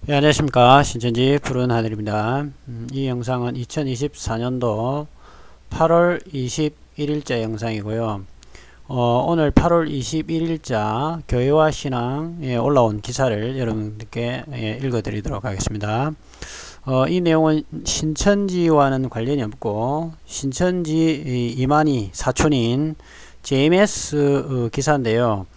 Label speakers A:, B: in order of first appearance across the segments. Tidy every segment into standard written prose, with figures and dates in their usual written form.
A: 네, 안녕하십니까. 신천지 푸른 하늘입니다. 이 영상은 2024년도 8월 21일자 영상이고요. 오늘 8월 21일자 교회와 신앙에 올라온 기사를 여러분들께 읽어드리도록 하겠습니다. 이 내용은 신천지와는 관련이 없고 신천지 이만희 사촌인 JMS 기사인데요.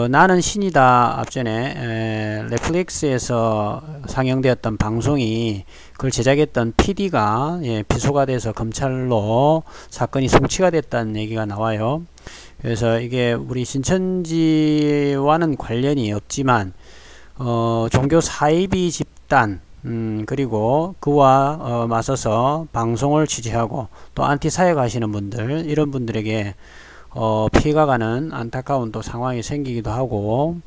A: 나는 신이다 앞전에 넷플릭스에서 상영되었던 방송이 그걸 제작했던 PD가 비소가 돼서 검찰로 사건이 송치가 됐다는 얘기가 나와요. 그래서 이게 우리 신천지와는 관련이 없지만 종교 사이비 집단 그리고 그와 맞서서 방송을 취재하고 또 안티사역 하시는 분들, 이런 분들에게 피해가 가는 안타까운 또 상황이 생기기도 하고,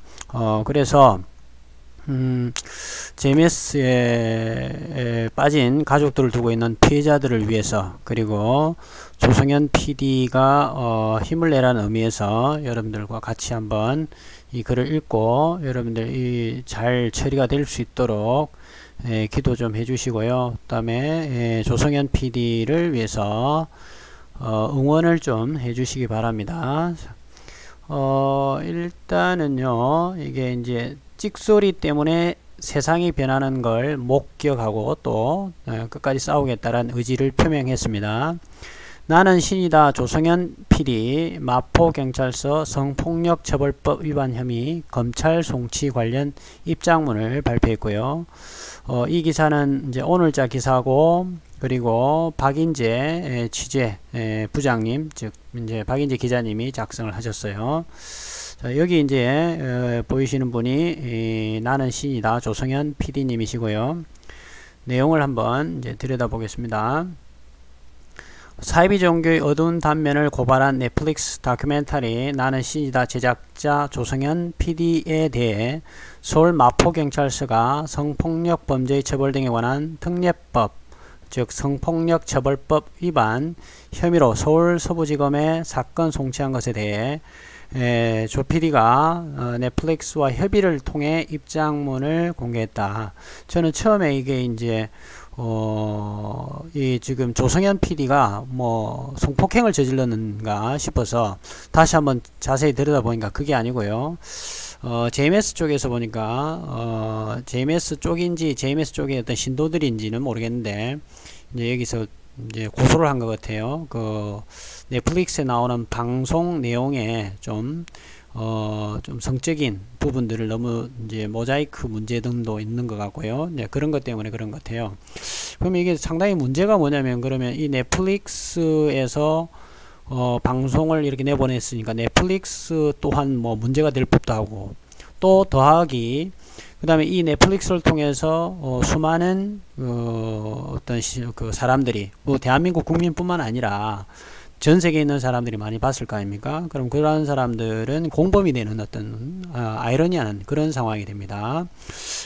A: 그래서 JMS에 빠진 가족들을 두고 있는 피해자들을 위해서, 그리고 조성현 PD가 힘을 내라는 의미에서 여러분들과 같이 한번 이 글을 읽고 여러분들이 잘 처리가 될 수 있도록 기도 좀 해주시고요. 그 다음에 조성현 PD를 위해서 응원을 좀 해주시기 바랍니다. 일단은요, 이게 이제 찍소리 때문에 세상이 변하는 걸 목격하고 또 끝까지 싸우겠다는 의지를 표명했습니다. 나는 신이다 조성현 PD 마포경찰서 성폭력처벌법 위반 혐의 검찰 송치 관련 입장문을 발표했고요. 이 기사는 이제 오늘자 기사고, 그리고 박인재 취재 부장님, 즉 이제 박인재 기자님이 작성을 하셨어요. 자, 여기 이제 보이시는 분이 나는 신이다 조성현 PD님이시고요. 내용을 한번 이제 들여다보겠습니다. 사이비 종교의 어두운 단면을 고발한 넷플릭스 다큐멘터리 나는 신이다 제작자 조성현 PD에 대해 서울 마포경찰서가 성폭력 범죄의 처벌 등에 관한 특례법, 즉 성폭력처벌법 위반 혐의로 서울 서부지검에 사건 송치한 것에 대해 조 PD가 넷플릭스와 협의를 통해 입장문을 공개했다. 저는 처음에 이게 이제 이 지금 조성현 PD가 뭐 성폭행을 저질렀는가 싶어서 다시 한번 자세히 들여다보니까 그게 아니고요. JMS 쪽에서 보니까 JMS 쪽인지 JMS 쪽의 어떤 신도들인지는 모르겠는데 이제 여기서 이제 고소를 한 것 같아요. 그 넷플릭스에 나오는 방송 내용에 좀 성적인 부분들을 너무 이제 모자이크 문제 등도 있는 것 같고요. 이제 그런 것 때문에 그런 것 같아요. 그러면 이게 상당히 문제가 뭐냐면, 그러면 이 넷플릭스에서 방송을 이렇게 내보냈으니까 넷플릭스 또한 뭐 문제가 될 법도 하고, 또 더하기 그 다음에 이 넷플릭스를 통해서 수많은 어떤 그 사람들이 뭐 대한민국 국민뿐만 아니라 전 세계에 있는 사람들이 많이 봤을 거 아닙니까? 그럼 그러한 사람들은 공범이 되는 어떤 아이러니한 그런 상황이 됩니다.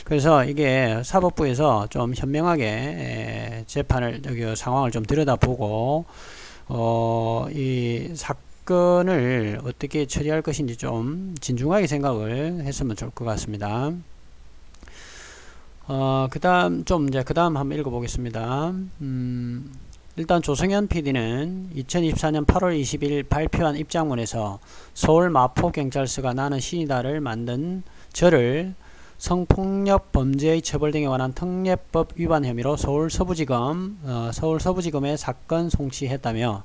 A: 그래서 이게 사법부에서 좀 현명하게 재판을 여기 상황을 좀 들여다보고 이 사건을 어떻게 처리할 것인지 좀 진중하게 생각을 했으면 좋을 것 같습니다. 그 다음 한번 읽어보겠습니다. 일단 조성현 PD는 2024년 8월 20일 발표한 입장문에서 서울 마포경찰서가 나는 신이다를 만든 저를 성폭력 범죄의 처벌 등에 관한 특례법 위반 혐의로 서울 서부지검에 사건 송치했다며,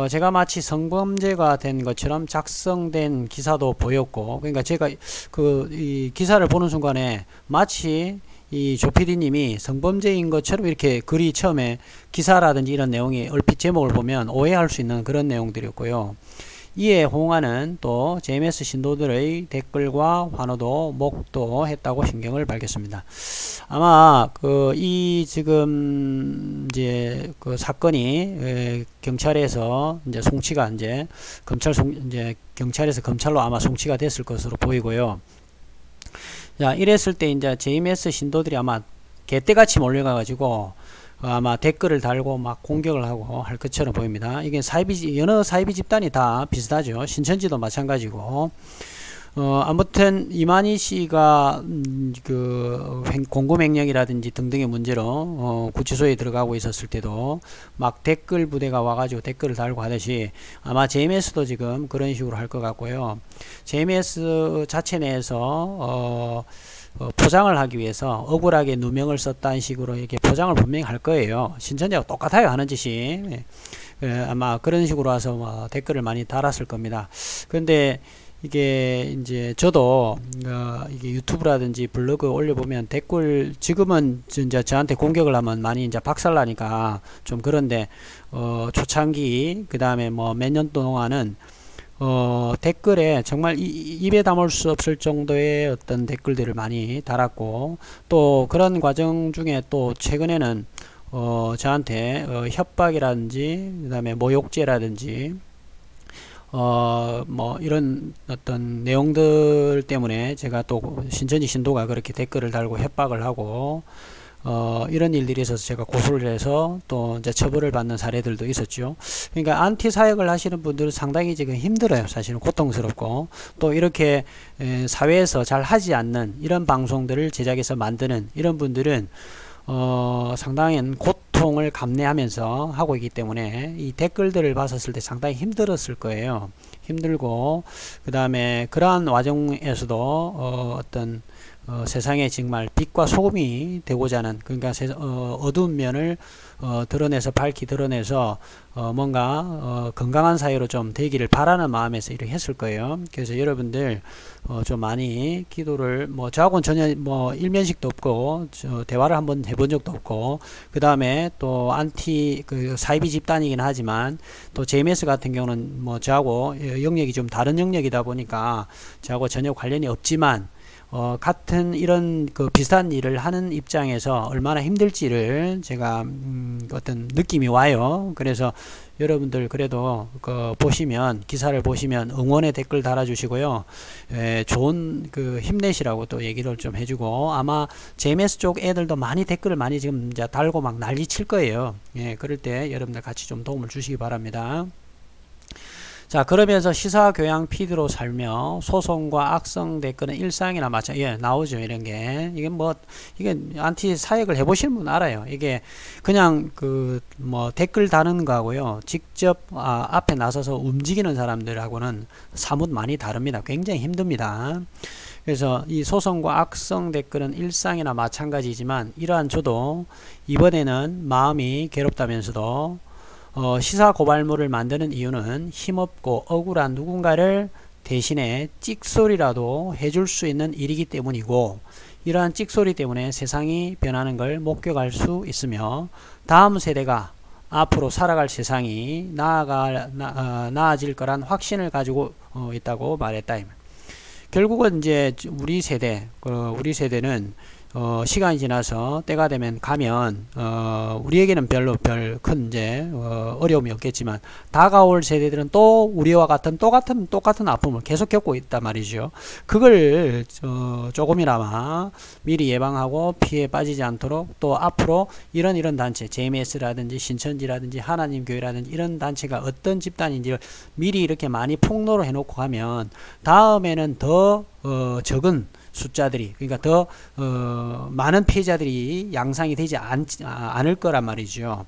A: 제가 마치 성범죄가 된 것처럼 작성된 기사도 보였고, 그러니까 제가 이 기사를 보는 순간에 마치 이 조 PD님이 성범죄인 것처럼 이렇게 글이 처음에 기사라든지 이런 내용이 얼핏 제목을 보면 오해할 수 있는 그런 내용들이었고요. 이에 호응하는 또 JMS 신도들의 댓글과 환호도 목도했다고 심경을 밝혔습니다. 아마 이 지금 이제 그 사건이 경찰에서 이제 송치가 이제 경찰에서 검찰로 아마 송치가 됐을 것으로 보이고요. 자, 이랬을 때 이제 JMS 신도들이 아마 개떼같이 몰려가가지고 아마 댓글을 달고 막 공격을 하고 할 것처럼 보입니다. 이게 여러 사이비 집단이 다 비슷하죠. 신천지도 마찬가지고. 아무튼 이만희 씨가 그 공고명령이라든지 등등의 문제로 구치소에 들어가고 있었을 때도 막 댓글 부대가 와가지고 댓글을 달고 하듯이 아마 JMS도 지금 그런 식으로 할 것 같고요. JMS 자체 내에서 포장을 하기 위해서 억울하게 누명을 썼다는 식으로 이렇게 포장을 분명히 할 거예요. 신천지하고 똑같아요, 하는 짓이. 아마 그런 식으로 와서 댓글을 많이 달았을 겁니다. 그런데 이게 이제 저도 이게 유튜브라든지 블로그 올려보면 댓글 지금은 진짜 저한테 공격을 하면 많이 이제 박살나니까 좀 그런데 초창기 그 다음에 뭐 몇 년 동안은 댓글에 정말 입에 담을 수 없을 정도의 어떤 댓글들을 많이 달았고, 또 그런 과정 중에 또 최근에는 저한테 협박이라든지 그 다음에 모욕죄라든지 뭐 이런 어떤 내용들 때문에 제가 또 신천지 신도가 그렇게 댓글을 달고 협박을 하고 이런 일들이 있어서 제가 고소를 해서 또 이제 처벌을 받는 사례들도 있었죠. 그러니까 안티 사역을 하시는 분들은 상당히 지금 힘들어요. 사실은 고통스럽고, 또 이렇게 사회에서 잘 하지 않는 이런 방송들을 제작해서 만드는 이런 분들은 상당히 고통을 감내하면서 하고 있기 때문에 이 댓글들을 봤었을 때 상당히 힘들었을 거예요. 힘들고, 그 다음에 그러한 와중에서도 어떤 세상에 정말 빛과 소금이 되고자 하는, 그러니까 어두운 면을 드러내서 밝히 드러내서 뭔가 건강한 사회로 좀 되기를 바라는 마음에서 이렇게 했을 거예요. 그래서 여러분들 좀 많이 기도를, 뭐 저하고는 전혀 뭐 일면식도 없고 대화를 한번 해본 적도 없고, 그 다음에 또 안티 그 사이비 집단이긴 하지만 또 JMS 같은 경우는 뭐 저하고 영역이 좀 다른 영역이다 보니까 저하고 전혀 관련이 없지만 같은 이런 그 비슷한 일을 하는 입장에서 얼마나 힘들지를 제가 어떤 느낌이 와요. 그래서 여러분들 그래도 보시면, 기사를 보시면 응원의 댓글 달아주시고요. 좋은 그 힘내시라고 또 얘기를 좀 해주고, 아마 JMS 쪽 애들도 많이 댓글을 많이 지금 이제 달고 막 난리 칠 거예요. 예, 그럴 때 여러분들 같이 좀 도움을 주시기 바랍니다. 자, 그러면서 시사교양 피드로 살며 소송과 악성 댓글은 일상이나 마찬가지. 예, 나오죠, 이런 게. 이게 뭐, 이게 안티 사역을 해보시는 분 알아요. 이게 그냥 뭐 댓글 다는 거하고요, 직접 앞에 나서서 움직이는 사람들하고는 사뭇 많이 다릅니다. 굉장히 힘듭니다. 그래서 이 소송과 악성 댓글은 일상이나 마찬가지지만, 이러한 저도 이번에는 마음이 괴롭다면서도 시사 고발물을 만드는 이유는 힘없고 억울한 누군가를 대신에 찍소리라도 해줄 수 있는 일이기 때문이고, 이러한 찍소리 때문에 세상이 변하는 걸 목격할 수 있으며 다음 세대가 앞으로 살아갈 세상이 나아질 거란 확신을 가지고 있다고 말했다. 결국은 이제 우리 세대는 시간이 지나서 때가 되면 가면 우리에게는 별로 별 큰 이제 어려움이 없겠지만, 다가올 세대들은 또 우리와 같은 똑같은 아픔을 계속 겪고 있단 말이죠. 그걸 조금이나마 미리 예방하고 피해 빠지지 않도록, 또 앞으로 이런 단체, JMS라든지 신천지라든지 하나님교회라든지 이런 단체가 어떤 집단인지를 미리 이렇게 많이 폭로를 해놓고 가면 다음에는 더 적은 숫자들이, 그러니까 더 많은 피해자들이 양상이 되지 않을 거란 말이죠.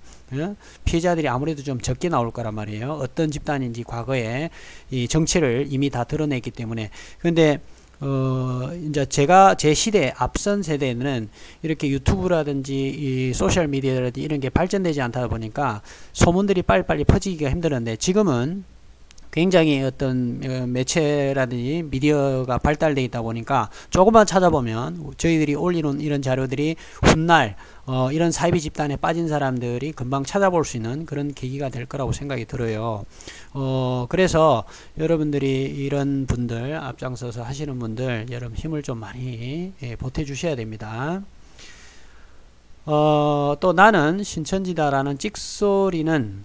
A: 피해자들이 아무래도 좀 적게 나올 거란 말이에요. 어떤 집단인지 과거에 이 정체를 이미 다 드러냈기 때문에. 근데 이제 제 시대, 앞선 세대는 이렇게 유튜브라든지 이 소셜 미디어라든지 이런 게 발전되지 않다 보니까 소문들이 빨리빨리 퍼지기가 힘들었는데, 지금은 굉장히 어떤 매체라든지 미디어가 발달되어 있다 보니까 조금만 찾아보면 저희들이 올리는 이런 자료들이 훗날 이런 사이비 집단에 빠진 사람들이 금방 찾아볼 수 있는 그런 계기가 될 거라고 생각이 들어요. 그래서 여러분들이 이런 분들, 앞장서서 하시는 분들, 여러분 힘을 좀 많이 보태 주셔야 됩니다. 또 나는 신천지다라는 찍소리는,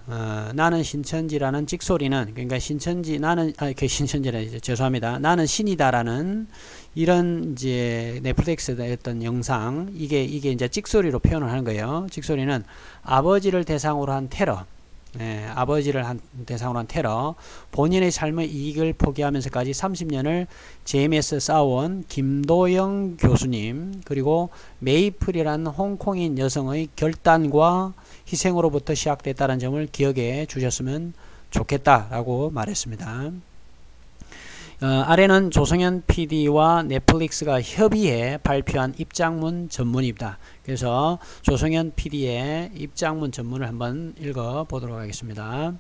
A: 나는 신천지라는 찍소리는, 그러니까 신천지라 죄송합니다. 나는 신이다라는 이런 이제 넷플릭스에 했던 영상, 이게 이제 찍소리로 표현을 하는 거예요. 찍소리는 아버지를 대상으로 한 테러, 아버지를 대상으로 한 테러, 본인의 삶의 이익을 포기하면서까지 30년을 JMS에 싸워온 김도영 교수님, 그리고 메이플이라는 홍콩인 여성의 결단과 희생으로부터 시작됐다는 점을 기억해 주셨으면 좋겠다라고 말했습니다. 아래는 조성현 PD와 넷플릭스가 협의해 발표한 입장문 전문입니다. 그래서 조성현 PD의 입장문 전문을 한번 읽어 보도록 하겠습니다.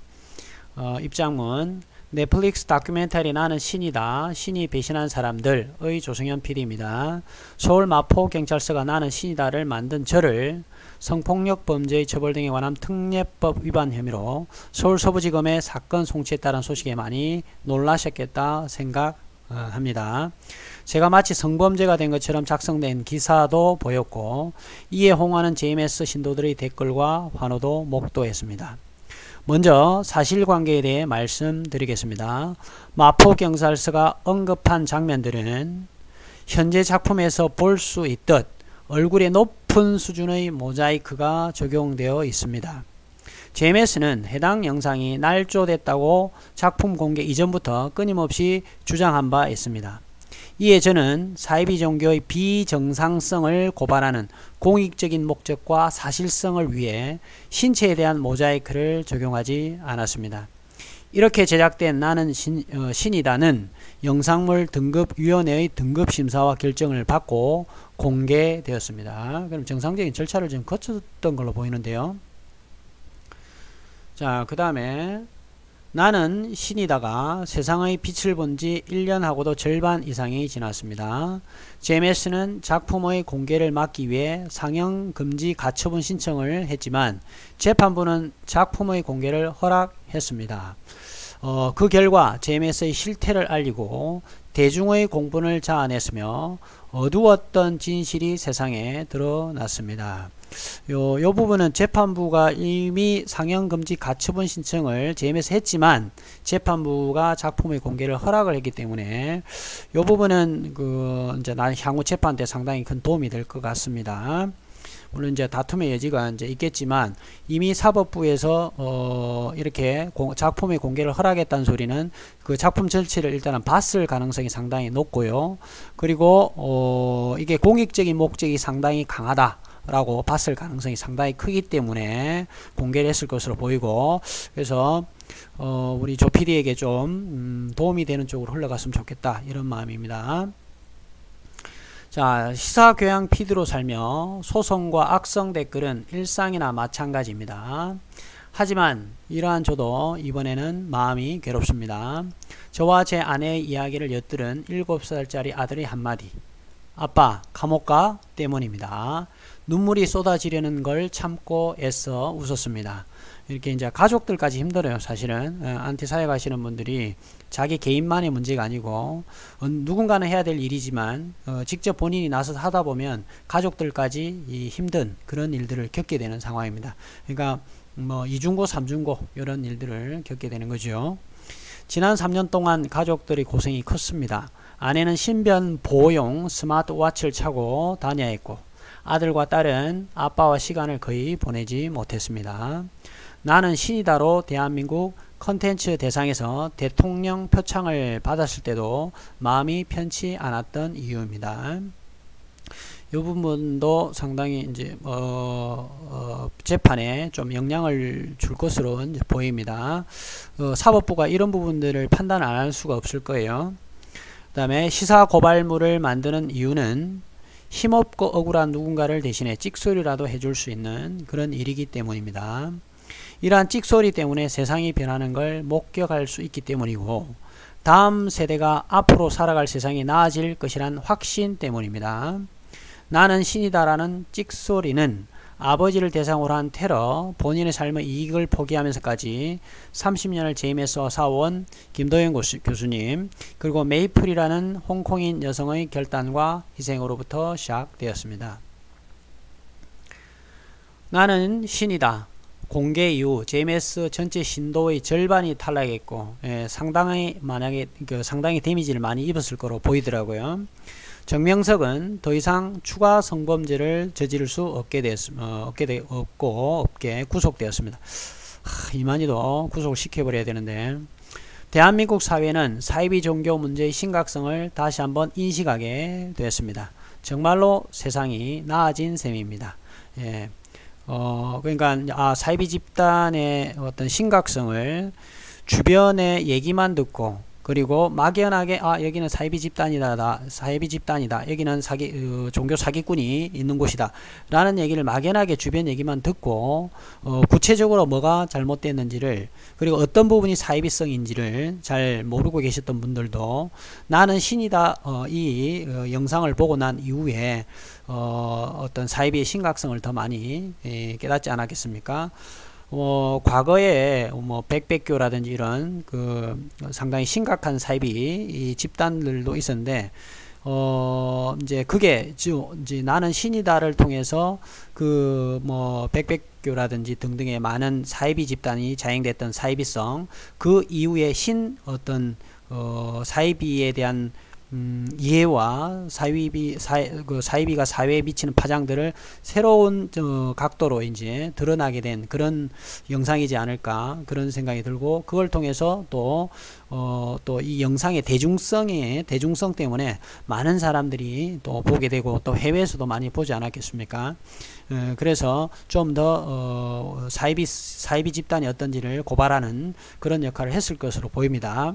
A: 입장문: 넷플릭스 다큐멘터리 나는 신이다. 신이 배신한 사람들의 조성현 PD입니다. 서울 마포경찰서가 나는 신이다를 만든 저를 성폭력 범죄의 처벌 등에 관한 특례법 위반 혐의로 서울서부지검에 사건 송치했다는 소식에 많이 놀라셨겠다 생각합니다. 제가 마치 성범죄가 된 것처럼 작성된 기사도 보였고, 이에 홍하는 JMS 신도들의 댓글과 환호도 목도했습니다. 먼저 사실관계에 대해 말씀드리겠습니다. 마포경찰서가 언급한 장면들은 현재 작품에서 볼 수 있듯 얼굴에 높은 수준의 모자이크가 적용되어 있습니다. JMS는 해당 영상이 날조됐다고 작품 공개 이전부터 끊임없이 주장한 바 있습니다. 이에 저는 사이비 종교의 비정상성을 고발하는 공익적인 목적과 사실성을 위해 신체에 대한 모자이크를 적용하지 않았습니다. 이렇게 제작된 나는 신이다는 영상물 등급위원회의 등급심사와 결정을 받고 공개되었습니다. 그럼 정상적인 절차를 좀 거쳤던 걸로 보이는데요. 자, 그 다음에 나는 신이다가 세상의 빛을 본 지 1년하고도 절반 이상이 지났습니다. JMS는 작품의 공개를 막기 위해 상영 금지 가처분 신청을 했지만 재판부는 작품의 공개를 허락했습니다. 그 결과 JMS의 실태를 알리고 대중의 공분을 자아냈으며 어두웠던 진실이 세상에 드러났습니다. 요 부분은 재판부가 이미 상영금지 가처분 신청을 JMS 했지만 재판부가 작품의 공개를 허락을 했기 때문에 요 부분은 이제 향후 재판 때 상당히 큰 도움이 될 것 같습니다. 물론 이제 다툼의 여지가 이제 있겠지만 이미 사법부에서 이렇게 작품의 공개를 허락했다는 소리는 그 작품 전체를 일단은 봤을 가능성이 상당히 높고요. 그리고 이게 공익적인 목적이 상당히 강하다 라고 봤을 가능성이 상당히 크기 때문에 공개를 했을 것으로 보이고, 그래서 우리 조 PD에게 좀 도움이 되는 쪽으로 흘러갔으면 좋겠다, 이런 마음입니다. 자, 시사교양 PD로 살며 소송과 악성 댓글은 일상이나 마찬가지입니다. 하지만 이러한 저도 이번에는 마음이 괴롭습니다. 저와 제 아내의 이야기를 엿들은 7살짜리 아들의 한마디: 아빠, 감옥 가? 때문입니다. 눈물이 쏟아지려는 걸 참고 애써 웃었습니다. 이렇게 이제 가족들까지 힘들어요. 사실은 안티 사회 가시는 분들이 자기 개인만의 문제가 아니고 누군가는 해야 될 일이지만 직접 본인이 나서서 하다 보면 가족들까지 이 힘든 그런 일들을 겪게 되는 상황입니다. 그러니까 뭐 이중고 삼중고 이런 일들을 겪게 되는 거죠. 지난 3년 동안 가족들의 고생이 컸습니다. 아내는 신변 보호용 스마트워치를 차고 다녀야 했고, 아들과 딸은 아빠와 시간을 거의 보내지 못했습니다. 나는 신이다로 대한민국 컨텐츠 대상에서 대통령 표창을 받았을 때도 마음이 편치 않았던 이유입니다. 이 부분도 상당히 이제 재판에 좀 영향을 줄 것으로 이제 보입니다. 사법부가 이런 부분들을 판단 안 할 수가 없을 거예요. 그 다음에 시사 고발물을 만드는 이유는 힘없고 억울한 누군가를 대신해 찍소리라도 해줄 수 있는 그런 일이기 때문입니다. 이러한 찍소리 때문에 세상이 변하는 걸 목격할 수 있기 때문이고, 다음 세대가 앞으로 살아갈 세상이 나아질 것이란 확신 때문입니다. 나는 신이다라는 찍소리는 아버지를 대상으로 한 테러, 본인의 삶의 이익을 포기하면서까지 30년을 JMS와 싸워온 김도영 교수님, 그리고 메이플이라는 홍콩인 여성의 결단과 희생으로부터 시작되었습니다. 나는 신이다. 공개 이후 JMS 전체 신도의 절반이 탈락했고, 상당히 데미지를 많이 입었을 거로 보이더라고요. 정명석은 더 이상 추가 성범죄를 저지를 수 없게 구속되었습니다. 이만희도 구속을 시켜버려야 되는데, 대한민국 사회는 사이비 종교 문제의 심각성을 다시 한번 인식하게 되었습니다. 정말로 세상이 나아진 셈입니다. 예. 그러니까 사이비 집단의 어떤 심각성을 주변의 얘기만 듣고, 그리고 막연하게 여기는 사이비 집단이다, 여기는 종교 사기꾼이 있는 곳이다 라는 얘기를 막연하게 주변 얘기만 듣고 구체적으로 뭐가 잘못됐는지를, 그리고 어떤 부분이 사이비성인지를 잘 모르고 계셨던 분들도 나는 신이다 이 영상을 보고 난 이후에 어떤 사이비의 심각성을 더 많이 깨닫지 않았겠습니까? 과거에 백백교라든지 이런 상당히 심각한 사이비 집단들도 있었는데, 이제 그게 이제 나는 신이다를 통해서 백백교라든지 등등의 많은 사이비 집단이 자행됐던 사이비성, 그 이후에 어떤 사이비에 대한 이해와 사이비가 사회에 미치는 파장들을 새로운 각도로 이제 드러나게 된 그런 영상이지 않을까, 그런 생각이 들고, 그걸 통해서 또 이 영상의 대중성 때문에 많은 사람들이 또 보게 되고, 또 해외에서도 많이 보지 않았겠습니까? 그래서 좀 더 사이비 집단이 어떤지를 고발하는 그런 역할을 했을 것으로 보입니다.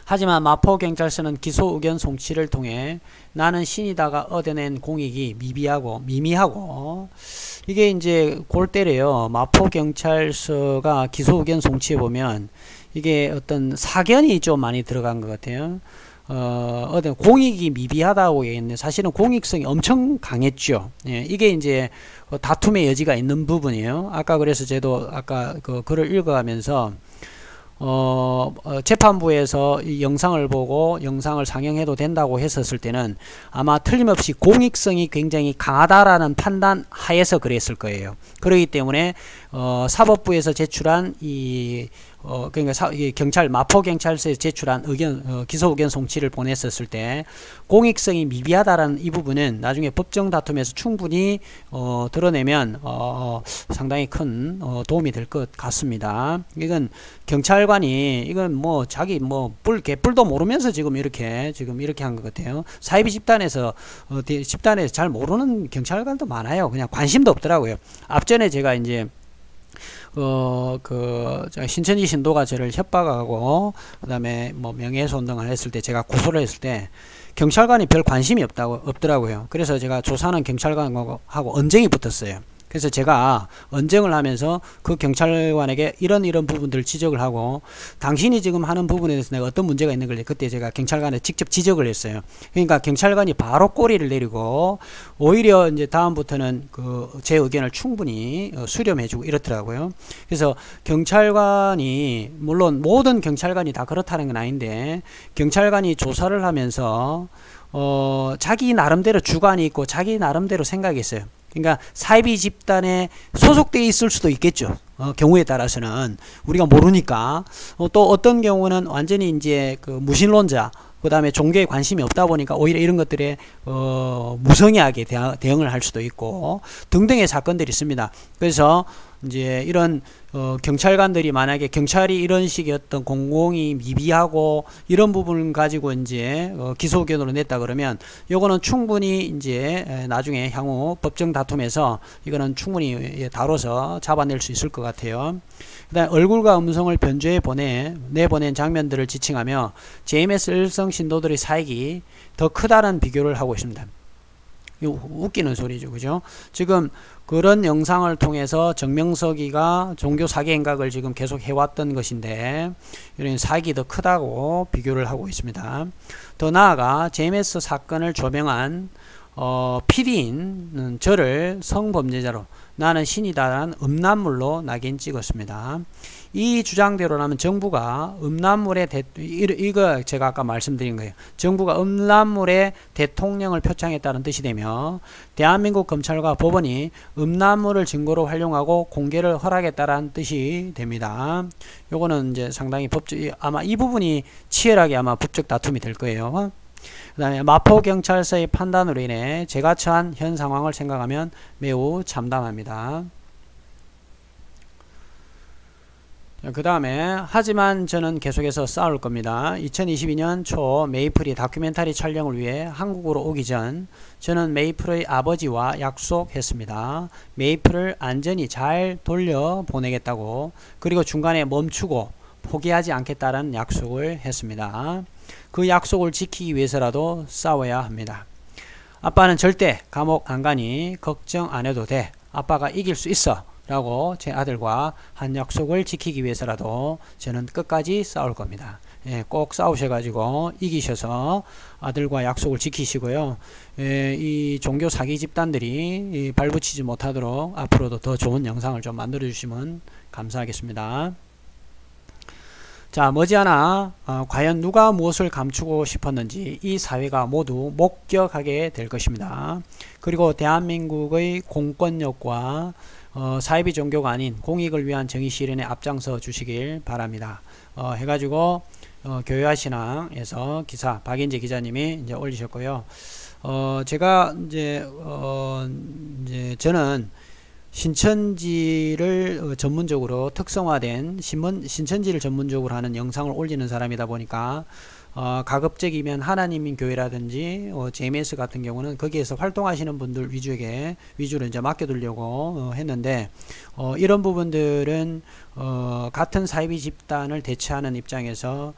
A: 하지만 마포경찰서는 기소 의견 송치를 통해 나는 신이다가 얻어낸 공익이 미미하고 이게 이제 골때래요. 마포경찰서가 기소 의견 송치해 보면 이게 어떤 사견이 좀 많이 들어간 것 같아요. 어떤 공익이 미비하다고 얘기했는데 사실은 공익성이 엄청 강했죠. 예, 이게 이제 다툼의 여지가 있는 부분이에요. 아까 그래서 저도 아까 그 글을 읽어가면서 재판부에서 이 영상을 보고 영상을 상영해도 된다고 했었을 때는 아마 틀림없이 공익성이 굉장히 강하다라는 판단 하에서 그랬을 거예요. 그렇기 때문에 사법부에서 제출한 그러니까 마포경찰서에 제출한 기소 의견 송치를 보냈었을 때 공익성이 미비하다라는 이 부분은 나중에 법정 다툼에서 충분히 드러내면 상당히 큰 도움이 될 것 같습니다. 이건 경찰관이 자기 개뿔도 모르면서 지금 이렇게 한 것 같아요. 사이비 집단에서 잘 모르는 경찰관도 많아요. 그냥 관심도 없더라고요. 앞전에 제가 이제 신천지 신도가 저를 협박하고 그다음에 명예훼손 운동을 했을 때 제가 고소를 했을 때 경찰관이 별 관심이 없더라고요. 그래서 제가 조사하는 경찰관하고 언쟁이 붙었어요. 그래서 제가 언쟁을 하면서 그 경찰관에게 이런 부분들을 지적을 하고, 당신이 지금 하는 부분에 대해서 내가 어떤 문제가 있는 걸 그때 제가 경찰관에 직접 지적을 했어요. 그러니까 경찰관이 바로 꼬리를 내리고 오히려 이제 다음부터는 제 의견을 충분히 수렴해주고 이렇더라고요. 그래서 경찰관이, 물론 모든 경찰관이 다 그렇다는 건 아닌데, 경찰관이 조사를 하면서 자기 나름대로 주관이 있고 자기 나름대로 생각이 있어요. 그러니까 사이비 집단에 소속되어 있을 수도 있겠죠. 경우에 따라서는 우리가 모르니까. 또 어떤 경우는 완전히 이제 무신론자, 그 다음에 종교에 관심이 없다 보니까 오히려 이런 것들에 무성의하게 대응을 할 수도 있고 등등의 사건들이 있습니다. 그래서 이제 이런 경찰관들이 만약에 경찰이 이런 식의 어떤 공공이 미비하고 이런 부분을 가지고 이제 기소 의견으로 냈다 그러면 요거는 충분히 이제 나중에 향후 법정 다툼에서 이거는 충분히 다뤄서 잡아낼 수 있을 것 같아요. 그다음 얼굴과 음성을 변조해 내보낸 장면들을 지칭하며 JMS 일성 신도들의 사익이 더 크다는 비교를 하고 있습니다. 웃기는 소리죠, 그죠? 지금 그런 영상을 통해서 정명석이가 종교 사기 행각을 지금 계속 해왔던 것인데 이런 사익이 더 크다고 비교를 하고 있습니다. 더 나아가 JMS 사건을 조명한 PD인 저를 성범죄자로, 나는 신이다라는 음란물로 낙인 찍었습니다. 이 주장대로라면 정부가 음란물의 이거 제가 아까 말씀드린 거예요. 정부가 음란물의 대통령을 표창했다는 뜻이 되며 대한민국 검찰과 법원이 음란물을 증거로 활용하고 공개를 허락했다는 뜻이 됩니다. 요거는 이제 상당히 아마 이 부분이 치열하게 아마 법적 다툼이 될 거예요. 그 다음에 마포경찰서의 판단으로 인해 제가 처한 현 상황을 생각하면 매우 참담합니다. 그 다음에 하지만 저는 계속해서 싸울 겁니다. 2022년 초 메이플이 다큐멘터리 촬영을 위해 한국으로 오기 전 저는 메이플의 아버지와 약속했습니다. 메이플을 안전히 잘 돌려보내겠다고, 그리고 중간에 멈추고 포기하지 않겠다는 약속을 했습니다. 그 약속을 지키기 위해서라도 싸워야 합니다. 아빠는 절대 감옥 안 가니 걱정 안 해도 돼. 아빠가 이길 수 있어 라고 제 아들과 한 약속을 지키기 위해서라도 저는 끝까지 싸울 겁니다. 예, 꼭 싸우셔가지고 이기셔서 아들과 약속을 지키시고요. 예, 이 종교 사기 집단들이 발붙이지 못하도록 앞으로도 더 좋은 영상을 좀 만들어 주시면 감사하겠습니다. 자, 머지않아 과연 누가 무엇을 감추고 싶었는지 이 사회가 모두 목격하게 될 것입니다. 그리고 대한민국의 공권력과 사이비 종교가 아닌 공익을 위한 정의 실현에 앞장서 주시길 바랍니다. 해가지고 교회화신앙에서 기사 박인재 기자님이 이제 올리셨고요. 제가 이제 저는 신천지를 전문적으로 특성화된 신천지를 전문적으로 하는 영상을 올리는 사람이다 보니까 가급적이면 하나님인 교회라든지 JMS 같은 경우는 거기에서 활동하시는 분들 위주로 이제 맡겨두려고 했는데, 이런 부분들은 같은 사이비 집단을 대체하는 입장에서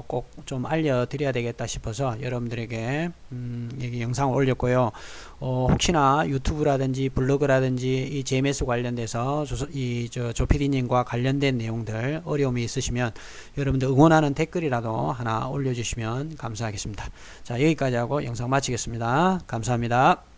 A: 꼭 좀 알려드려야 되겠다 싶어서 여러분들에게 여기 영상을 올렸고요. 혹시나 유튜브라든지 블로그라든지 이 JMS 관련돼서 조PD님과 관련된 내용들 어려움이 있으시면 여러분들 응원하는 댓글이라도 하나 올려주시면 감사하겠습니다. 자, 여기까지 하고 영상 마치겠습니다. 감사합니다.